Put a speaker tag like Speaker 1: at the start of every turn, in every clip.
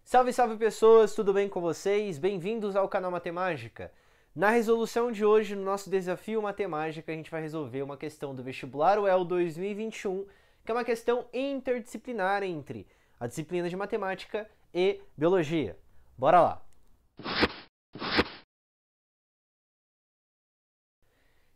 Speaker 1: Salve, salve pessoas, tudo bem com vocês? Bem-vindos ao canal Matemática. Na resolução de hoje, no nosso desafio Matemática, a gente vai resolver uma questão do vestibular UEL 2021, que é uma questão interdisciplinar entre a disciplina de Matemática e Biologia. Bora lá!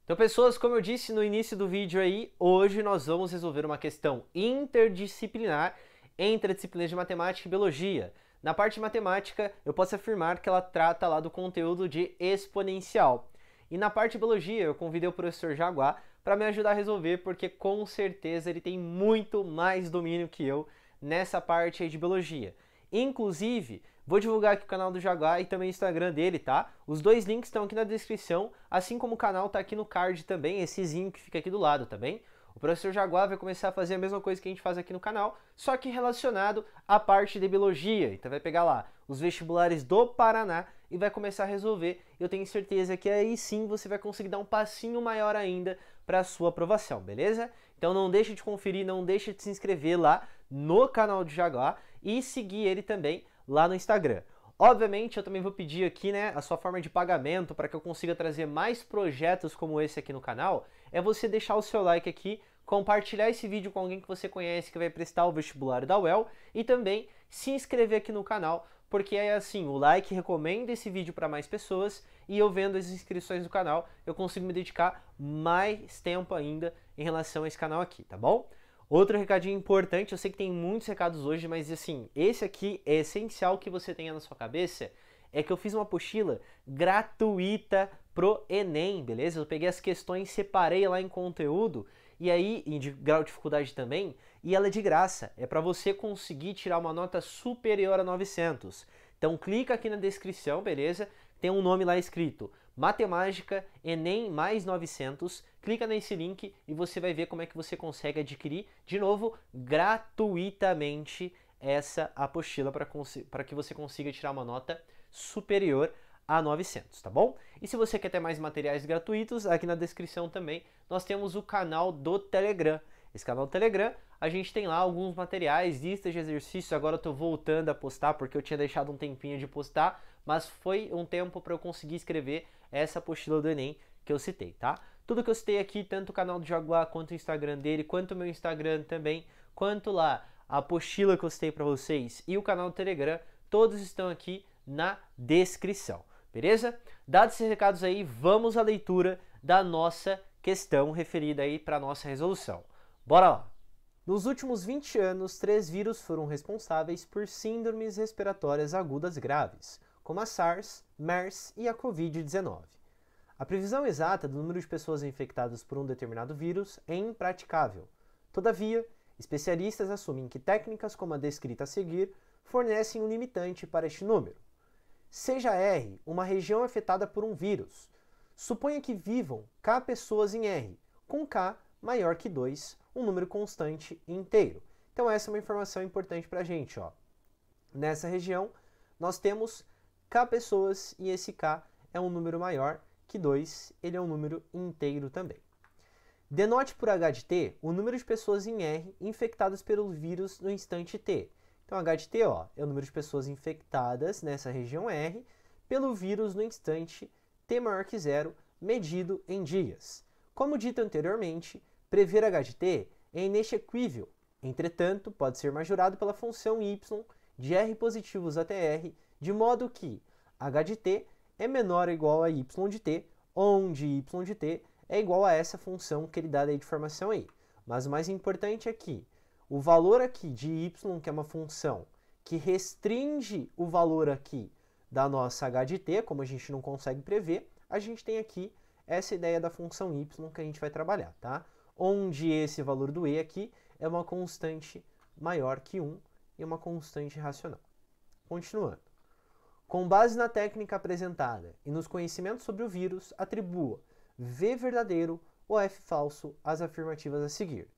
Speaker 1: Então, pessoas, como eu disse no início do vídeo aí, hoje nós vamos resolver uma questão interdisciplinar entre a disciplina de Matemática e Biologia. Na parte de matemática, eu posso afirmar que ela trata lá do conteúdo de exponencial. E na parte de biologia, eu convidei o professor Jaguar para me ajudar a resolver, porque com certeza ele tem muito mais domínio que eu nessa parte aí de biologia. Inclusive, vou divulgar aqui o canal do Jaguar e também o Instagram dele, tá? Os dois links estão aqui na descrição, assim como o canal tá aqui no card também, essezinho que fica aqui do lado, tá bem? O professor Jaguar vai começar a fazer a mesma coisa que a gente faz aqui no canal, só que relacionado à parte de biologia. Então vai pegar lá os vestibulares do Paraná e vai começar a resolver. Eu tenho certeza que aí sim você vai conseguir dar um passinho maior ainda para a sua aprovação, beleza? Então não deixe de conferir, não deixe de se inscrever lá no canal do Jaguar e seguir ele também lá no Instagram. Obviamente, eu também vou pedir aqui, né, a sua forma de pagamento para que eu consiga trazer mais projetos como esse aqui no canal, é você deixar o seu like aqui, compartilhar esse vídeo com alguém que você conhece que vai prestar o vestibular da UEL e também se inscrever aqui no canal, porque é assim, o like recomenda esse vídeo para mais pessoas e eu vendo as inscrições do canal, eu consigo me dedicar mais tempo ainda em relação a esse canal aqui, tá bom? Outro recadinho importante, eu sei que tem muitos recados hoje, mas assim, esse aqui é essencial que você tenha na sua cabeça, é que eu fiz uma apostila gratuita pro Enem, beleza? Eu peguei as questões, separei lá em conteúdo, e aí, em grau de dificuldade também, e ela é de graça, é para você conseguir tirar uma nota superior a 900. Então clica aqui na descrição, beleza? Tem um nome lá escrito Matemática Enem mais 900, clica nesse link e você vai ver como é que você consegue adquirir, de novo, gratuitamente essa apostila para que você consiga tirar uma nota superior a 900, tá bom? E se você quer ter mais materiais gratuitos, aqui na descrição também nós temos o canal do Telegram. Esse canal do Telegram, a gente tem lá alguns materiais, listas de exercícios, agora eu tô voltando a postar porque eu tinha deixado um tempinho de postar, mas foi um tempo para eu conseguir escrever essa apostila do Enem que eu citei, tá? Tudo que eu citei aqui, tanto o canal do Jaguar, quanto o Instagram dele, quanto o meu Instagram também, quanto lá a apostila que eu citei para vocês e o canal do Telegram, todos estão aqui na descrição, beleza? Dados esses recados aí, vamos à leitura da nossa questão referida aí para a nossa resolução. Bora lá! Nos últimos 20 anos, 3 vírus foram responsáveis por síndromes respiratórias agudas graves, como a SARS, MERS e a Covid-19. A previsão exata do número de pessoas infectadas por um determinado vírus é impraticável. Todavia, especialistas assumem que técnicas como a descrita a seguir fornecem um limitante para este número. Seja R uma região afetada por um vírus. Suponha que vivam K pessoas em R, com K maior que 2, um número constante inteiro. Então essa é uma informação importante para a gente. Ó. Nessa região, nós temos K pessoas e esse K é um número maior que 2, ele é um número inteiro também. Denote por H de T o número de pessoas em R infectadas pelo vírus no instante T. Então H de T ó, é o número de pessoas infectadas nessa região R pelo vírus no instante T maior que 0, medido em dias. Como dito anteriormente, prever H de T é inexequível, entretanto, pode ser majorado pela função y de R positivos até R, de modo que H de T é menor ou igual a y de t, onde y de t é igual a essa função que ele dá aí de formação aí. Mas o mais importante é que o valor aqui de y, que é uma função que restringe o valor aqui da nossa H de t, como a gente não consegue prever, a gente tem aqui essa ideia da função y que a gente vai trabalhar, tá? Onde esse valor do e aqui é uma constante maior que 1 e uma constante racional. Continuando. Com base na técnica apresentada e nos conhecimentos sobre o vírus, atribua V verdadeiro ou F falso às afirmativas a seguir.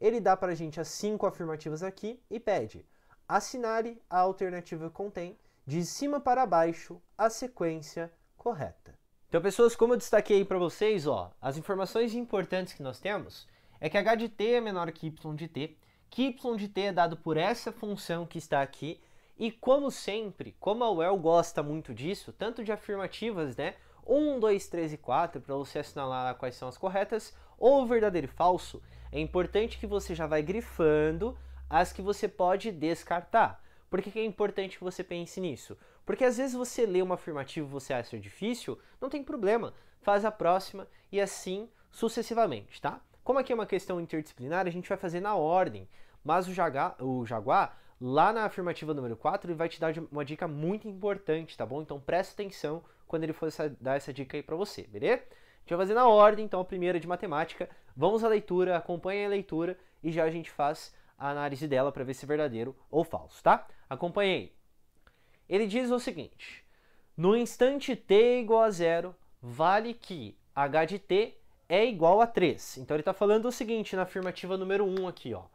Speaker 1: Ele dá para a gente as 5 afirmativas aqui e pede: assinale a alternativa que contém, de cima para baixo, a sequência correta. Então, pessoas, como eu destaquei para vocês, ó, as informações importantes que nós temos é que H de T é menor que Y de T, que Y de T é dado por essa função que está aqui, E como sempre, como a UEL gosta muito disso, tanto de afirmativas, né? 1, 2, 3 e 4, para você assinalar quais são as corretas, ou verdadeiro e falso, é importante que você já vai grifando as que você pode descartar. Por que é importante que você pense nisso? Porque às vezes você lê uma afirmativa e você acha difícil, não tem problema, faz a próxima e assim sucessivamente, tá? Como aqui é uma questão interdisciplinar, a gente vai fazer na ordem, mas o Jaguar, lá na afirmativa número 4, ele vai te dar uma dica muito importante, tá bom? Então presta atenção quando ele for dar essa dica aí pra você, beleza? A gente vai fazer na ordem, então a primeira de matemática, vamos à leitura, acompanhem a leitura e já a gente faz a análise dela para ver se é verdadeiro ou falso, tá? Acompanhe aí. Ele diz o seguinte: no instante t igual a 0, vale que h de t é igual a 3. Então ele está falando o seguinte na afirmativa número 1 aqui, ó.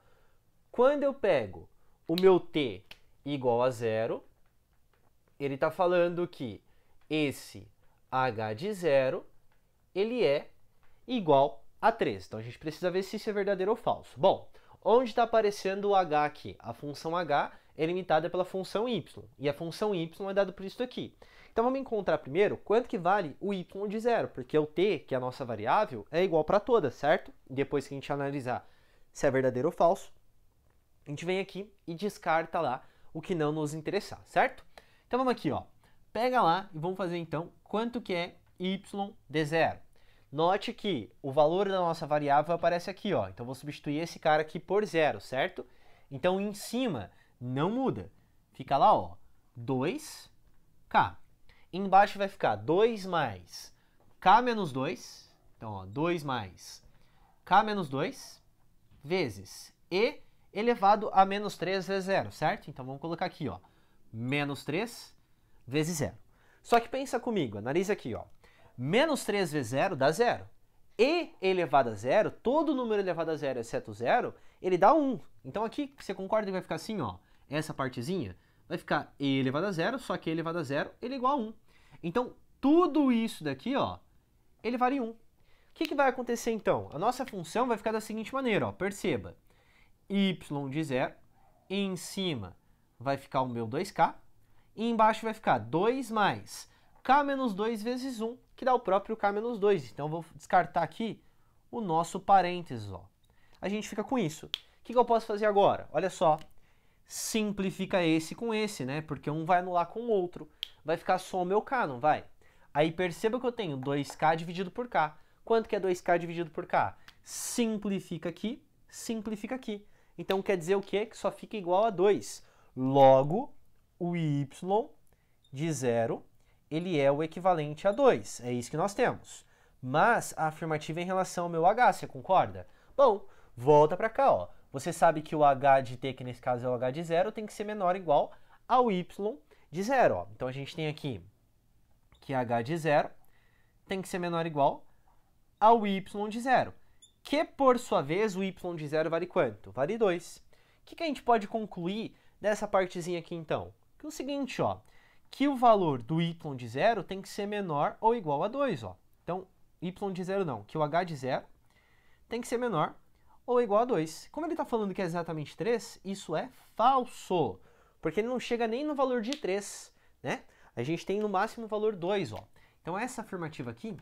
Speaker 1: Quando eu pego o meu t igual a 0, ele está falando que esse h de 0, ele é igual a 3. Então a gente precisa ver se isso é verdadeiro ou falso. Bom, onde está aparecendo o h aqui? A função h é limitada pela função y, e a função y é dada por isso aqui. Então vamos encontrar primeiro quanto que vale o y de 0, porque o t, que é a nossa variável, é igual para todas, certo? Depois que a gente analisar se é verdadeiro ou falso, a gente vem aqui e descarta lá o que não nos interessar, certo? Então vamos aqui, ó. Pega lá e vamos fazer então quanto que é y de 0. Note que o valor da nossa variável aparece aqui, ó. Então vou substituir esse cara aqui por 0, certo? Então em cima não muda. Fica lá, ó, 2k. Embaixo vai ficar 2 mais k menos 2. Então, ó, 2 mais k menos 2 vezes e elevado a menos 3 vezes 0, certo? Então vamos colocar aqui, ó, menos 3 vezes 0. Só que pensa comigo, analisa aqui, ó. Menos 3 vezes 0 dá 0. E elevado a 0, todo número elevado a 0 exceto 0, ele dá 1. Então aqui, você concorda que vai ficar assim, ó, essa partezinha vai ficar e elevado a 0, só que e elevado a 0, ele é igual a 1. Então, tudo isso daqui, ó, ele vale 1. O que vai acontecer então? A nossa função vai ficar da seguinte maneira, ó, perceba. Y de 0, em cima vai ficar o meu 2k, e embaixo vai ficar 2 mais k menos 2 vezes 1, que dá o próprio k menos 2. Então, eu vou descartar aqui o nosso parênteses, ó. A gente fica com isso. O que eu posso fazer agora? Olha só. Simplifica esse com esse, né? Porque um vai anular com o outro. Vai ficar só o meu k, não vai? Aí perceba que eu tenho 2k dividido por k. Quanto que é 2k dividido por k? Simplifica aqui, simplifica aqui. Então quer dizer o quê? Que só fica igual a 2. Logo, o y de 0, ele é o equivalente a 2. É isso que nós temos. Mas a afirmativa é em relação ao meu h, você concorda? Bom, volta para cá, ó. Você sabe que o h de t, que nesse caso é o h de 0, tem que ser menor ou igual ao y de 0. Ó. Então a gente tem aqui que h de 0 tem que ser menor ou igual ao y de 0. Que, por sua vez, o y de 0 vale quanto? Vale 2. O que a gente pode concluir dessa partezinha aqui, então? Que é o seguinte, ó, que o valor do y de 0 tem que ser menor ou igual a 2. Ó. Então, y de 0 não, que o h de 0 tem que ser menor ou igual a 2. Como ele está falando que é exatamente 3, isso é falso, porque ele não chega nem no valor de 3, né? A gente tem no máximo o valor 2, ó. Então essa afirmativa aqui,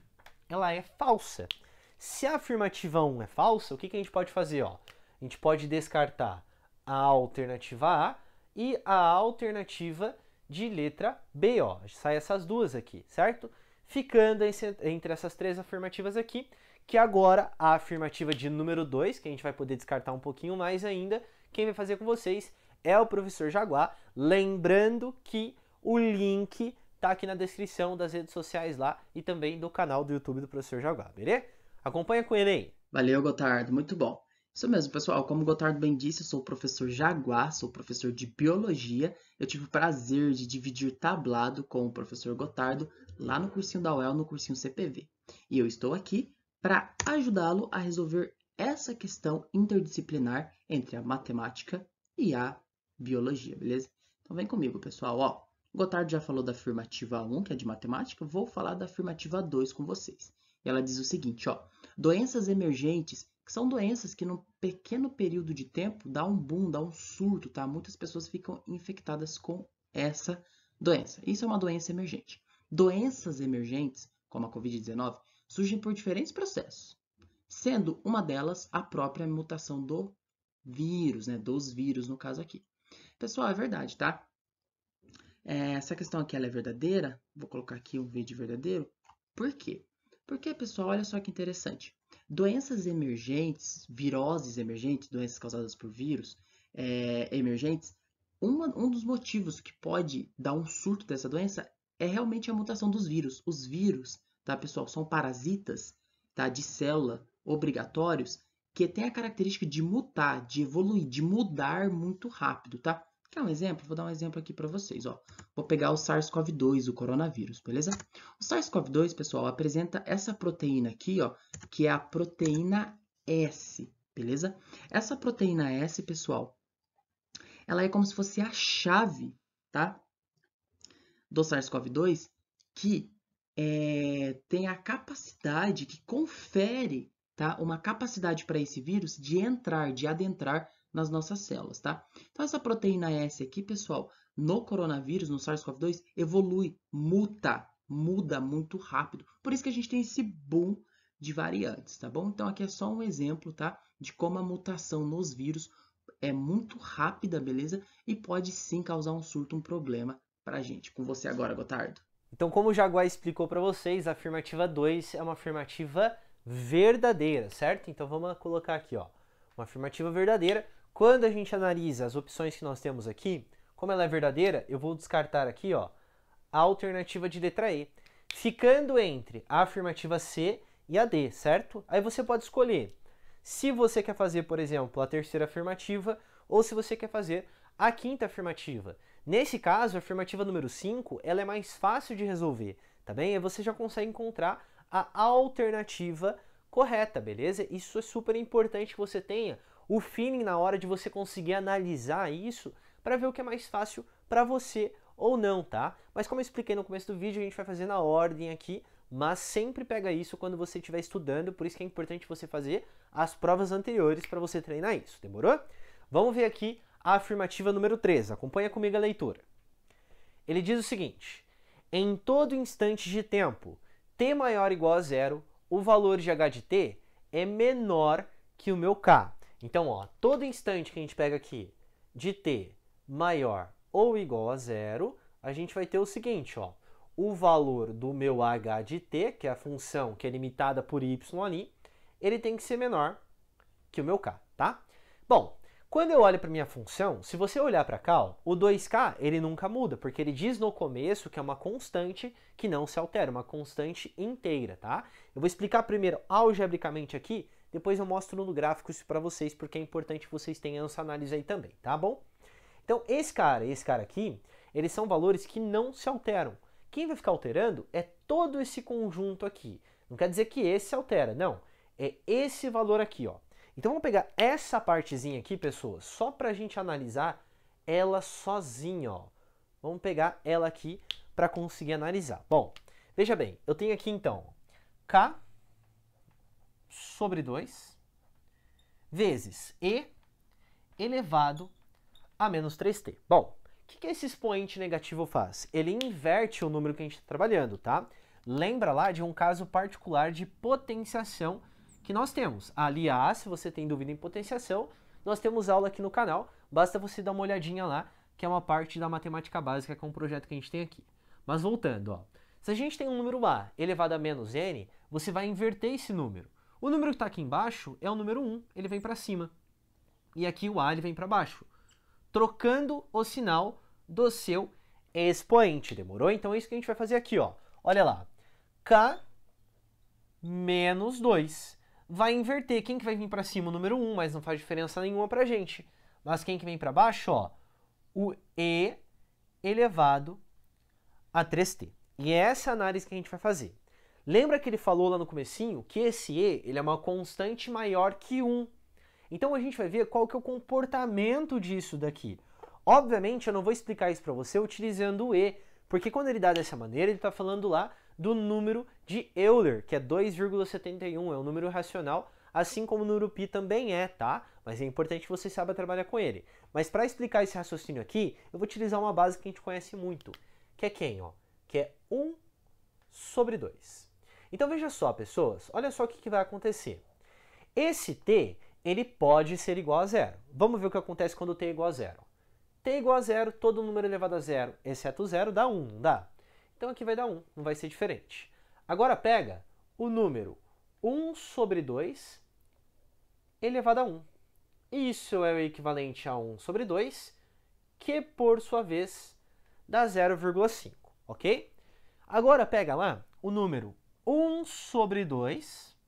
Speaker 1: ela é falsa. Se a afirmativa 1 é falsa, o que a gente pode fazer, ó? A gente pode descartar a alternativa A e a alternativa de letra B, ó. Sai essas duas aqui, certo? Ficando entre essas três afirmativas aqui, que agora a afirmativa de número 2, que a gente vai poder descartar um pouquinho mais ainda, quem vai fazer com vocês é o professor Jaguar. Lembrando que o link tá aqui na descrição das redes sociais lá e também do canal do YouTube do professor Jaguar, beleza? Acompanha com ele aí.
Speaker 2: Valeu, Gotardo. Muito bom. Isso mesmo, pessoal. Como o Gotardo bem disse, eu sou o professor Jaguar, sou professor de Biologia. Eu tive o prazer de dividir tablado com o professor Gotardo lá no cursinho da UEL, no cursinho CPV. E eu estou aqui para ajudá-lo a resolver essa questão interdisciplinar entre a matemática e a biologia, beleza? Então vem comigo, pessoal. Ó, o Gotardo já falou da afirmativa 1, que é de matemática. Vou falar da afirmativa 2 com vocês. E ela diz o seguinte, ó. Doenças emergentes que são doenças que num pequeno período de tempo dá um boom, dá um surto, tá? Muitas pessoas ficam infectadas com essa doença. Isso é uma doença emergente. Doenças emergentes, como a Covid-19, surgem por diferentes processos, sendo uma delas a própria mutação do vírus, né? Dos vírus, no caso aqui. Pessoal, é verdade, tá? Essa questão aqui ela é verdadeira. Vou colocar aqui um V de verdadeiro. Por quê? Porque, pessoal, olha só que interessante. Doenças emergentes, viroses emergentes, doenças causadas por vírus emergentes, um dos motivos que pode dar um surto dessa doença é realmente a mutação dos vírus. Os vírus, tá, pessoal, são parasitas, tá, de célula obrigatórios que têm a característica de mutar, de evoluir, de mudar muito rápido, tá? Quer um exemplo? Vou dar um exemplo aqui para vocês, ó. Vou pegar o SARS-CoV-2, o coronavírus, beleza? O SARS-CoV-2, pessoal, apresenta essa proteína aqui, ó, que é a proteína S, beleza? Essa proteína S, pessoal, ela é como se fosse a chave, tá? Do SARS-CoV-2, que tem a capacidade, que confere, tá? Uma capacidade para esse vírus de entrar, de adentrar nas nossas células, tá? Então, essa proteína S aqui, pessoal, no coronavírus, no SARS-CoV-2, evolui, muda muito rápido. Por isso que a gente tem esse boom de variantes, tá bom? Então, aqui é só um exemplo, tá? De como a mutação nos vírus é muito rápida, beleza? E pode sim causar um surto, um problema pra gente. Com você agora, Gotardo.
Speaker 1: Então, como o Jaguar explicou para vocês, a afirmativa 2 é uma afirmativa verdadeira, certo? Então, vamos colocar aqui, ó, uma afirmativa verdadeira. Quando a gente analisa as opções que nós temos aqui, como ela é verdadeira, eu vou descartar aqui, ó, a alternativa de letra E, ficando entre a afirmativa C e a D, certo? Aí você pode escolher se você quer fazer, por exemplo, a terceira afirmativa ou se você quer fazer a quinta afirmativa. Nesse caso, a afirmativa número 5, ela é mais fácil de resolver, tá bem? Aí você já consegue encontrar a alternativa correta, beleza? Isso é super importante que você tenha o feeling na hora de você conseguir analisar isso para ver o que é mais fácil para você ou não, tá? Mas como eu expliquei no começo do vídeo, a gente vai fazer na ordem aqui, mas sempre pega isso quando você estiver estudando, por isso que é importante você fazer as provas anteriores para você treinar isso, demorou? Vamos ver aqui a afirmativa número 3, acompanha comigo a leitura. Ele diz o seguinte: em todo instante de tempo, t maior ou igual a zero, o valor de h de t é menor que o meu k. Então, ó, todo instante que a gente pega aqui de t maior ou igual a zero, a gente vai ter o seguinte, ó, o valor do meu h de t, que é a função que é limitada por y ali, ele tem que ser menor que o meu k, tá? Bom, quando eu olho para minha função, se você olhar para cá, ó, o 2k ele nunca muda, porque ele diz no começo que é uma constante que não se altera, uma constante inteira, tá? Eu vou explicar primeiro algebricamente aqui, depois eu mostro no gráfico isso para vocês, porque é importante que vocês tenham essa análise aí também, tá bom? Então, esse cara aqui, eles são valores que não se alteram. Quem vai ficar alterando é todo esse conjunto aqui. Não quer dizer que esse se altera, não. É esse valor aqui, ó. Então, vamos pegar essa partezinha aqui, pessoas, só para a gente analisar ela sozinha, ó. Vamos pegar ela aqui para conseguir analisar. Bom, veja bem, eu tenho aqui, então, k sobre 2 vezes e elevado a menos 3t. Bom, o que esse expoente negativo faz? Ele inverte o número que a gente está trabalhando, tá? Lembra lá de um caso particular de potenciação que nós temos. Aliás, se você tem dúvida em potenciação, nós temos aula aqui no canal, basta você dar uma olhadinha lá, que é uma parte da matemática básica, que é um projeto que a gente tem aqui. Mas voltando, ó, se a gente tem um número a elevado a menos n, você vai inverter esse número. O número que está aqui embaixo é o número 1, ele vem para cima. E aqui o a ele vem para baixo, trocando o sinal do seu expoente, demorou? Então é isso que a gente vai fazer aqui, ó. Olha lá, k menos 2 vai inverter. Quem que vai vir para cima? O número 1, mas não faz diferença nenhuma para a gente. Mas quem que vem para baixo? Ó, o e elevado a 3t. E é essa análise que a gente vai fazer. Lembra que ele falou lá no comecinho que esse e ele é uma constante maior que 1. Então a gente vai ver qual que é o comportamento disso daqui. Obviamente eu não vou explicar isso para você utilizando o e, porque quando ele dá dessa maneira, ele está falando lá do número de Euler, que é 2,71, é um número racional assim como no Urupi também é, tá? Mas é importante que você saiba trabalhar com ele. Mas para explicar esse raciocínio aqui, eu vou utilizar uma base que a gente conhece muito, que é quem, ó? Que é 1 sobre 2. Então veja só, pessoas, olha só o que vai acontecer. Esse t, ele pode ser igual a zero. Vamos ver o que acontece quando t é igual a zero. T é igual a zero, todo número elevado a zero, exceto zero, dá 1, não dá? Então aqui vai dar 1, não vai ser diferente. Agora pega o número 1 sobre 2 elevado a 1. Isso é o equivalente a 1 sobre 2, que por sua vez dá 0,5, ok? Agora pega lá o número 1 sobre 2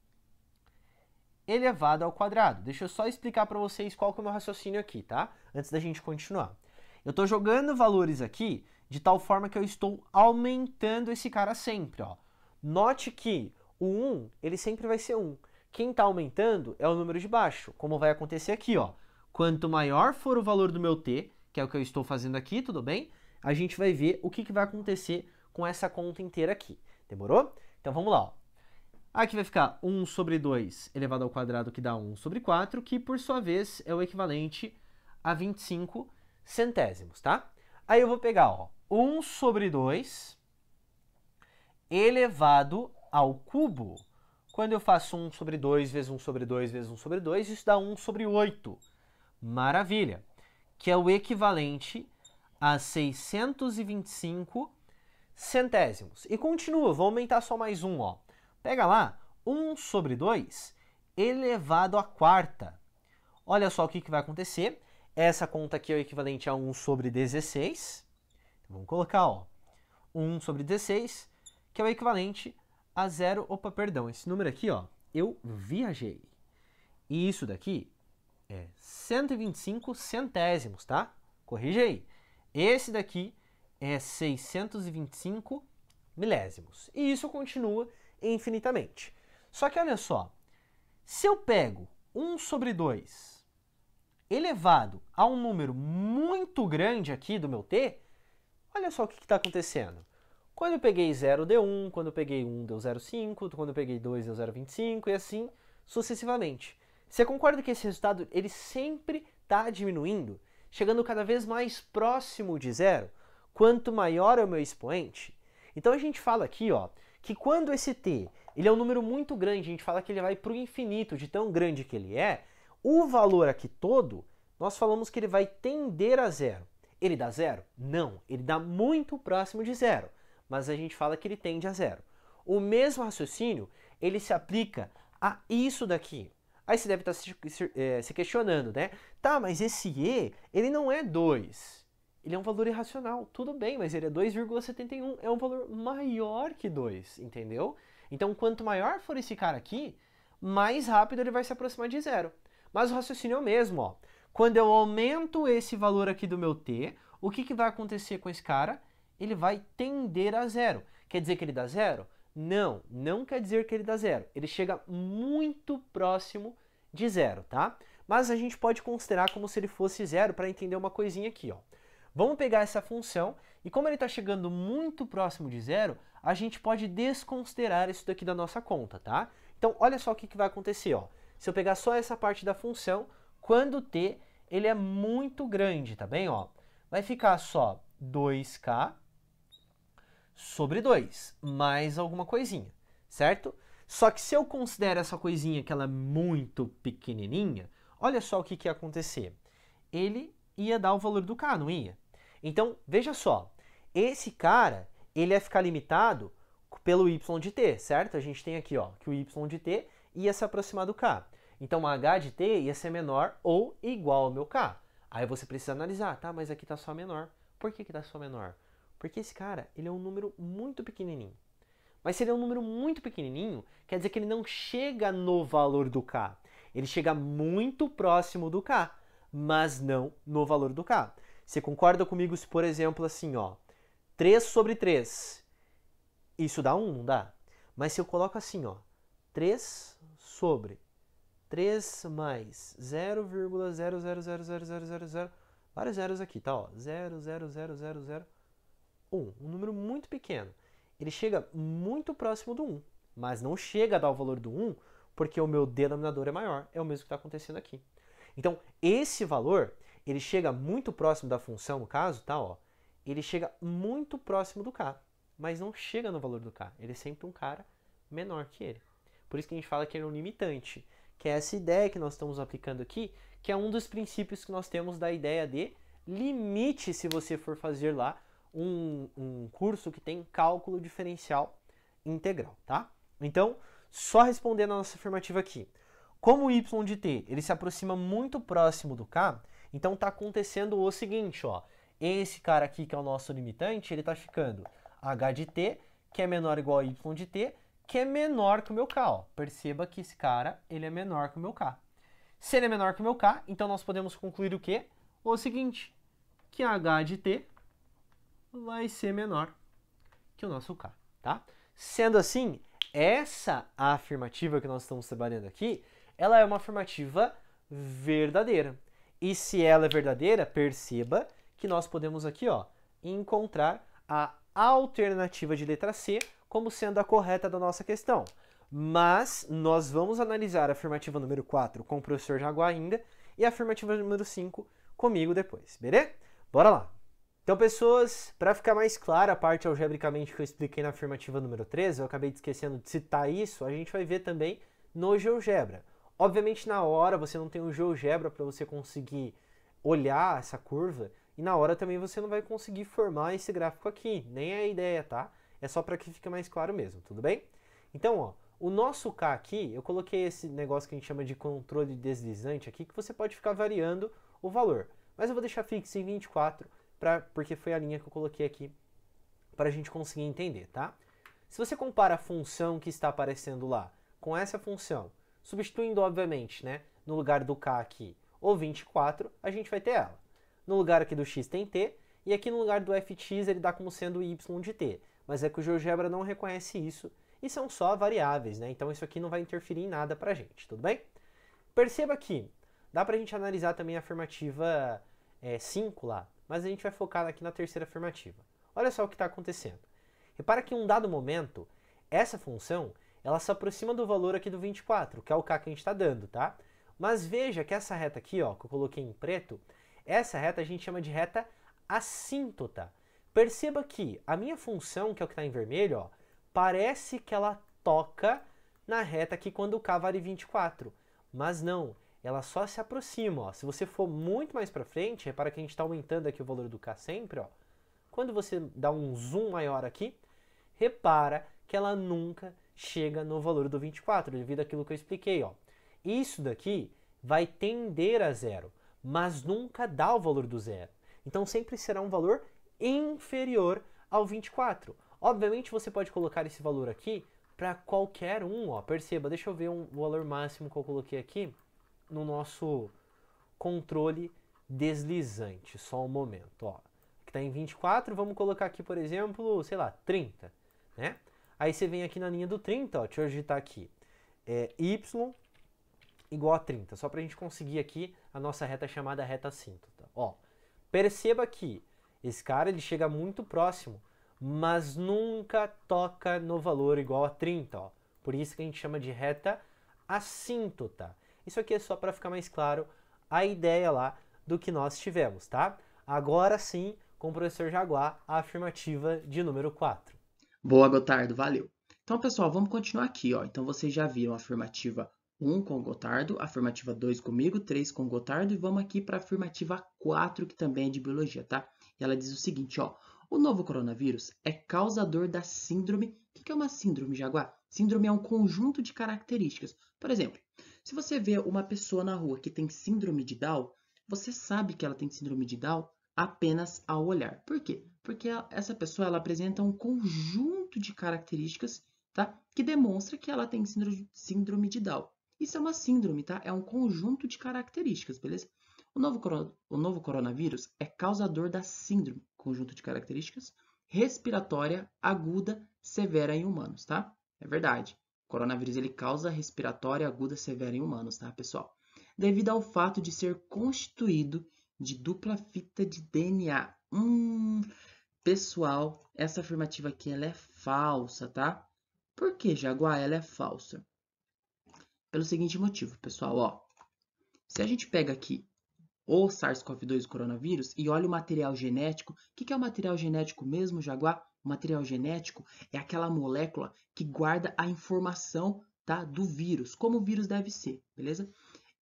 Speaker 1: elevado ao quadrado. Deixa eu só explicar para vocês qual que é o meu raciocínio aqui, tá? Antes da gente continuar. Eu estou jogando valores aqui de tal forma que eu estou aumentando esse cara sempre, ó. Note que o 1, ele sempre vai ser 1. Quem está aumentando é o número de baixo, como vai acontecer aqui, ó. Quanto maior for o valor do meu t, que é o que eu estou fazendo aqui, tudo bem? A gente vai ver o que vai acontecer com essa conta inteira aqui. Demorou? Então vamos lá, ó. Aqui vai ficar 1 sobre 2 elevado ao quadrado, que dá 1 sobre 4, que por sua vez é o equivalente a 25 centésimos, tá? Aí eu vou pegar, ó, 1 sobre 2 elevado ao cubo. Quando eu faço 1 sobre 2 vezes 1 sobre 2 vezes 1 sobre 2, isso dá 1 sobre 8. Maravilha! Que é o equivalente a 625 centésimos. E continua, vou aumentar só mais um, ó. Pega lá, 1 sobre 2 elevado à quarta. Olha só o que vai acontecer. Essa conta aqui é o equivalente a 1 sobre 16. Então, vamos colocar, ó, 1 sobre 16, que é o equivalente a 0... Opa, perdão, esse número aqui, ó, eu viajei. E isso daqui é 125 centésimos, tá? Corrige aí. Esse daqui é 625 milésimos. E isso continua infinitamente. Só que olha só, se eu pego 1 sobre 2 elevado a um número muito grande aqui do meu t, olha só o que está acontecendo. Quando eu peguei 0 deu 1, quando eu peguei 1 deu 0,5, quando eu peguei 2 deu 0,25 e assim sucessivamente. Você concorda que esse resultado ele sempre está diminuindo, chegando cada vez mais próximo de zero, quanto maior é o meu expoente? Então a gente fala aqui, ó, que quando esse t ele é um número muito grande, a gente fala que ele vai para o infinito, de tão grande que ele é, o valor aqui todo, nós falamos que ele vai tender a zero. Ele dá zero? Não, ele dá muito próximo de zero, mas a gente fala que ele tende a zero. O mesmo raciocínio, ele se aplica a isso daqui. Aí você deve estar se questionando, né? Tá, mas esse e, ele não é 2. Ele é um valor irracional. Tudo bem, mas ele é 2,71. É um valor maior que 2, entendeu? Então, quanto maior for esse cara aqui, mais rápido ele vai se aproximar de zero. Mas o raciocínio é o mesmo, ó. Quando eu aumento esse valor aqui do meu t, o que vai acontecer com esse cara? Ele vai tender a zero. Quer dizer que ele dá zero? Não, não quer dizer que ele dá zero. Ele chega muito próximo de zero, tá? Mas a gente pode considerar como se ele fosse zero para entender uma coisinha aqui, ó. Vamos pegar essa função e como ele está chegando muito próximo de zero, a gente pode desconsiderar isso daqui da nossa conta, tá? Então, olha só o que vai acontecer, ó. Se eu pegar só essa parte da função, quando t ele é muito grande, tá bem? Ó, vai ficar só 2k sobre 2, mais alguma coisinha, certo? Só que se eu considero essa coisinha que ela é muito pequenininha, olha só o que ia acontecer. Ele ia dar o valor do k, não ia? Então, veja só, esse cara, ele ia ficar limitado pelo y de t, certo? A gente tem aqui, ó, que o y de t ia se aproximar do k. Então, a h de t ia ser menor ou igual ao meu k. Aí você precisa analisar, tá, mas aqui está só menor. Por que está só menor? Porque esse cara, ele é um número muito pequenininho. Mas se ele é um número muito pequenininho, quer dizer que ele não chega no valor do k. Ele chega muito próximo do k, mas não no valor do k. Você concorda comigo se, por exemplo, assim, ó, 3 sobre 3, isso dá 1, não dá? Mas se eu coloco assim, ó, 3 sobre 3 mais 0,000000, vários zeros aqui, tá? Ó, 0,000001, um número muito pequeno. Ele chega muito próximo do 1, mas não chega a dar o valor do 1, porque o meu denominador é maior, é o mesmo que está acontecendo aqui. Então, esse valor, ele chega muito próximo da função, no caso, tá? Ó, ele chega muito próximo do k, mas não chega no valor do k. Ele é sempre um cara menor que ele. Por isso que a gente fala que ele é um limitante, que é essa ideia que nós estamos aplicando aqui, que é um dos princípios que nós temos da ideia de limite se você for fazer lá um curso que tem cálculo diferencial integral, tá? Então, só respondendo a nossa afirmativa aqui. Como o y de t ele se aproxima muito próximo do k, então está acontecendo o seguinte, ó. Esse cara aqui, que é o nosso limitante, ele está ficando h de t, que é menor ou igual a y de t, que é menor que o meu k. Ó. Perceba que esse cara ele é menor que o meu k. Se ele é menor que o meu k, então nós podemos concluir o quê? O seguinte, que h de t vai ser menor que o nosso k, tá? Sendo assim, essa afirmativa que nós estamos trabalhando aqui, ela é uma afirmativa verdadeira. E se ela é verdadeira, perceba que nós podemos aqui, ó, encontrar a alternativa de letra C como sendo a correta da nossa questão. Mas nós vamos analisar a afirmativa número 4 com o professor Jaguar ainda e a afirmativa número 5 comigo depois, beleza? Bora lá! Então, pessoas, para ficar mais clara a parte algebricamente que eu expliquei na afirmativa número 13, eu acabei esquecendo de citar isso, a gente vai ver também no GeoGebra. Obviamente, na hora você não tem o GeoGebra para você conseguir olhar essa curva, e na hora também você não vai conseguir formar esse gráfico aqui, nem é a ideia, tá? É só para que fique mais claro mesmo, tudo bem? Então, ó, o nosso K aqui, eu coloquei esse negócio que a gente chama de controle deslizante aqui, que você pode ficar variando o valor. Mas eu vou deixar fixo em 24, porque foi a linha que eu coloquei aqui para a gente conseguir entender, tá? Se você compara a função que está aparecendo lá com essa função, substituindo, obviamente, né, no lugar do k aqui, o 24, a gente vai ter ela. No lugar aqui do x tem t, e aqui no lugar do fx ele dá como sendo y de t. Mas é que o GeoGebra não reconhece isso, e são só variáveis, né? Então isso aqui não vai interferir em nada pra gente, tudo bem? Perceba que dá pra gente analisar também a afirmativa 5 lá, mas a gente vai focar aqui na terceira afirmativa. Olha só o que está acontecendo. Repara que em um dado momento, essa função, ela se aproxima do valor aqui do 24, que é o k que a gente está dando, tá? Mas veja que essa reta aqui, ó, que eu coloquei em preto, essa reta a gente chama de reta assíntota. Perceba que a minha função, que é o que está em vermelho, ó, parece que ela toca na reta aqui quando o k vale 24, mas não. Ela só se aproxima, ó. Se você for muito mais para frente, repara que a gente está aumentando aqui o valor do k sempre, ó. Quando você dá um zoom maior aqui, repara que ela nunca chega no valor do 24, devido àquilo que eu expliquei, ó. Isso daqui vai tender a zero, mas nunca dá o valor do zero. Então sempre será um valor inferior ao 24. Obviamente você pode colocar esse valor aqui para qualquer um, ó. Perceba, deixa eu ver um valor máximo que eu coloquei aqui no nosso controle deslizante. Só um momento, ó. Que está em 24, vamos colocar aqui, por exemplo, sei lá, 30, né? Aí você vem aqui na linha do 30, ó, deixa eu digitar aqui, y igual a 30, só para a gente conseguir aqui a nossa reta chamada reta assíntota. Ó, perceba que esse cara ele chega muito próximo, mas nunca toca no valor igual a 30, ó. Por isso que a gente chama de reta assíntota. Isso aqui é só para ficar mais claro a ideia lá do que nós tivemos, tá? Agora sim, com o professor Jaguar, a afirmativa de número 4.
Speaker 2: Boa, Gotardo, valeu. Então, pessoal, vamos continuar aqui, ó. Então, vocês já viram a afirmativa 1 com o Gotardo, a afirmativa 2 comigo, 3 com o Gotardo, e vamos aqui para a afirmativa 4, que também é de biologia, tá? E ela diz o seguinte, ó. O novo coronavírus é causador da síndrome. O que é uma síndrome, Jaguar? Síndrome é um conjunto de características. Por exemplo, se você vê uma pessoa na rua que tem síndrome de Down, você sabe que ela tem síndrome de Down apenas ao olhar. Por quê? Porque essa pessoa ela apresenta um conjunto de características, tá? Que demonstra que ela tem síndrome de Down. Isso é uma síndrome, tá? É um conjunto de características, beleza? O novo coronavírus é causador da síndrome, conjunto de características, respiratória aguda severa em humanos, tá? É verdade. O coronavírus ele causa respiratória aguda severa em humanos, tá, pessoal? Devido ao fato de ser constituído de dupla fita de DNA. Pessoal, essa afirmativa aqui ela é falsa, tá? Por que, Jaguar, ela é falsa? Pelo seguinte motivo, pessoal, ó. Se a gente pega aqui o SARS-CoV-2, o coronavírus, e olha o material genético, o que é o material genético mesmo, Jaguar? O material genético é aquela molécula que guarda a informação, tá, do vírus, como o vírus deve ser, beleza?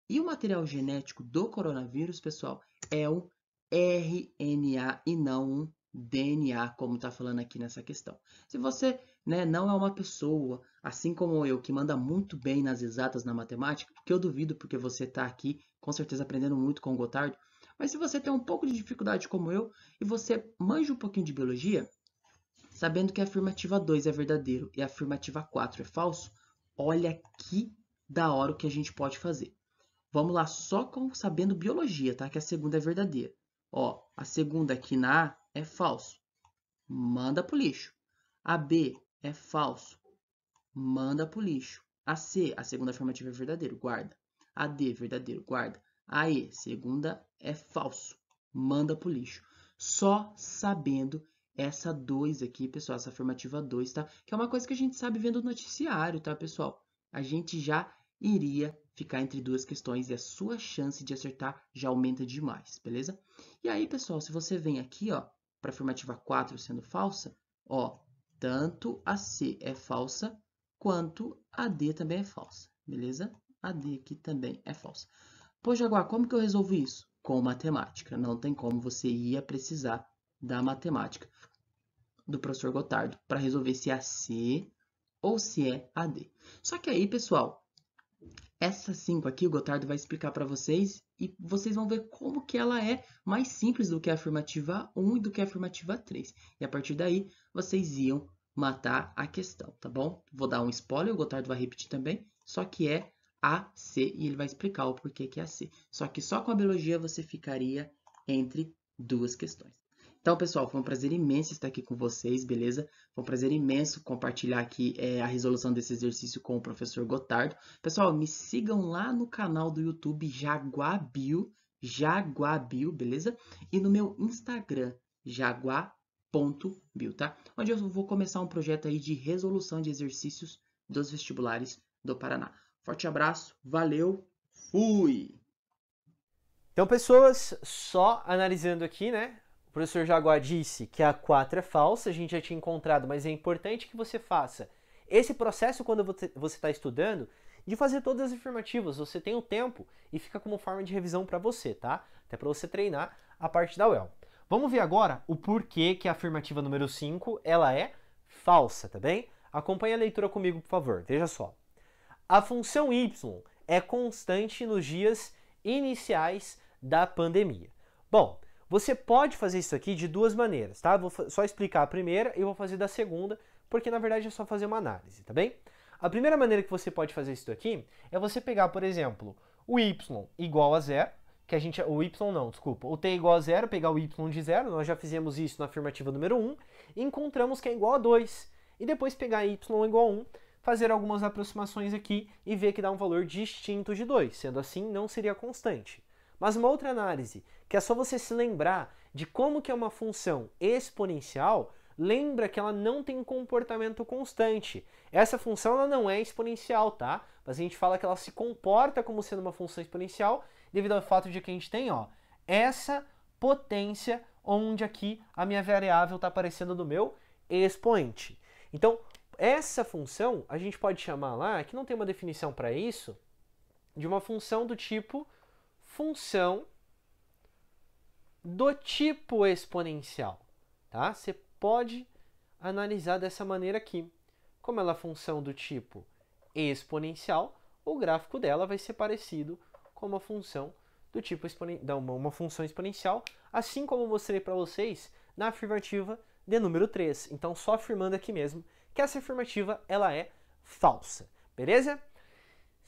Speaker 2: E o material genético do coronavírus, pessoal, é um RNA e não um DNA, como está falando aqui nessa questão. Se você, né, não é uma pessoa, assim como eu, que manda muito bem nas exatas na matemática, que eu duvido porque você está aqui, com certeza, aprendendo muito com o Gotardo, mas se você tem um pouco de dificuldade como eu, e você manja um pouquinho de biologia, sabendo que a afirmativa 2 é verdadeiro e a afirmativa 4 é falso, olha que da hora o que a gente pode fazer. Vamos lá, só com sabendo biologia, tá? Que a segunda é verdadeira. Ó, a segunda aqui na A é falso. Manda pro lixo. A B é falso. Manda pro lixo. A C, a segunda afirmativa é verdadeiro, guarda. A D, verdadeiro, guarda. A E, segunda é falso. Manda pro lixo. Só sabendo essa 2 aqui, pessoal, essa afirmativa 2, tá? Que é uma coisa que a gente sabe vendo no noticiário, tá, pessoal? A gente já iria ficar entre duas questões e a sua chance de acertar já aumenta demais, beleza? E aí, pessoal, se você vem aqui, ó, para a afirmativa 4 sendo falsa, ó, tanto a C é falsa quanto a D também é falsa, beleza? A D aqui também é falsa. Pô, Jaguar, como que eu resolvo isso? Com matemática. Não tem como, você ia precisar da matemática do professor Gotardo para resolver se é a C ou se é a D. Só que aí, pessoal, essa 5 aqui o Gotardo vai explicar para vocês e vocês vão ver como que ela é mais simples do que a afirmativa 1 e do que a afirmativa 3. E a partir daí, vocês iam matar a questão, tá bom? Vou dar um spoiler, o Gotardo vai repetir também, só que é a C e ele vai explicar o porquê que é a C. Só que só com a biologia você ficaria entre duas questões. Então, pessoal, foi um prazer imenso estar aqui com vocês, beleza? Foi um prazer imenso compartilhar aqui a resolução desse exercício com o professor Gotardo. Pessoal, me sigam lá no canal do YouTube Jaguabio, beleza? E no meu Instagram, jaguar.bio, tá? Onde eu vou começar um projeto aí de resolução de exercícios dos vestibulares do Paraná. Forte abraço, valeu, fui!
Speaker 1: Então, pessoas, só analisando aqui, né? O professor Jaguar disse que a 4 é falsa, a gente já tinha encontrado, mas é importante que você faça esse processo quando você está estudando, de fazer todas as afirmativas. Você tem o tempo e fica como forma de revisão para você, tá? Até para você treinar a parte da UEL. Vamos ver agora o porquê que a afirmativa número 5 ela é falsa, tá bem? Acompanhe a leitura comigo, por favor. Veja só. A função y é constante nos dias iniciais da pandemia. Bom, você pode fazer isso aqui de duas maneiras, tá? Vou só explicar a primeira e vou fazer da segunda, porque na verdade é só fazer uma análise, tá bem? A primeira maneira que você pode fazer isso aqui é você pegar, por exemplo, o y igual a zero, que a gente, o y não, desculpa, o t igual a zero, pegar o y de zero, nós já fizemos isso na afirmativa número 1, e encontramos que é igual a 2, e depois pegar y igual a 1, fazer algumas aproximações aqui e ver que dá um valor distinto de 2, sendo assim não seria constante. Mas uma outra análise, que é só você se lembrar de como que é uma função exponencial, lembra que ela não tem comportamento constante. Essa função ela não é exponencial, tá? Mas a gente fala que ela se comporta como sendo uma função exponencial devido ao fato de que a gente tem, ó, essa potência onde aqui a minha variável está aparecendo no meu expoente. Então, essa função a gente pode chamar lá, que não tem uma definição para isso, de uma função do tipo função do tipo exponencial, tá? Você pode analisar dessa maneira aqui. Como ela é função do tipo exponencial, o gráfico dela vai ser parecido com uma função do tipo uma função exponencial, assim como eu mostrei para vocês na afirmativa de número 3. Então, só afirmando aqui mesmo que essa afirmativa ela é falsa, beleza?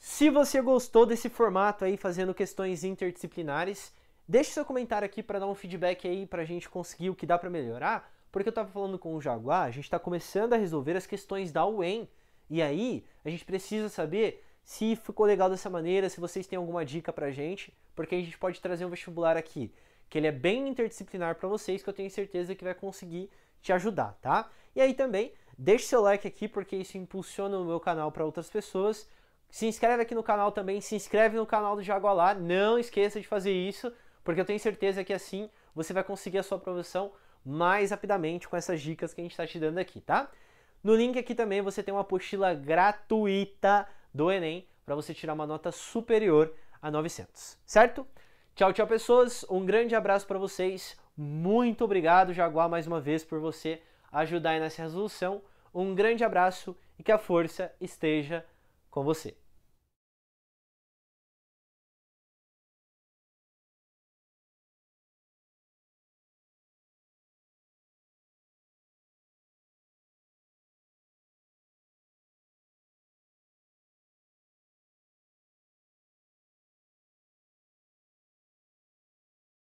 Speaker 1: Se você gostou desse formato aí, fazendo questões interdisciplinares, deixe seu comentário aqui para dar um feedback aí para a gente conseguir o que dá para melhorar, porque eu estava falando com o Jaguar, a gente está começando a resolver as questões da UEM, e aí a gente precisa saber se ficou legal dessa maneira, se vocês têm alguma dica pra gente, porque a gente pode trazer um vestibular aqui, que ele é bem interdisciplinar para vocês, que eu tenho certeza que vai conseguir te ajudar, tá? E aí também, deixe seu like aqui, porque isso impulsiona o meu canal para outras pessoas. Se inscreve aqui no canal também, se inscreve no canal do Jaguar, não esqueça de fazer isso, porque eu tenho certeza que assim você vai conseguir a sua aprovação mais rapidamente com essas dicas que a gente está te dando aqui, tá? No link aqui também você tem uma apostila gratuita do Enem para você tirar uma nota superior a 900, certo? Tchau, tchau, pessoas. Um grande abraço para vocês. Muito obrigado, Jaguar, mais uma vez por você ajudar aí nessa resolução. Um grande abraço e que a força esteja com você.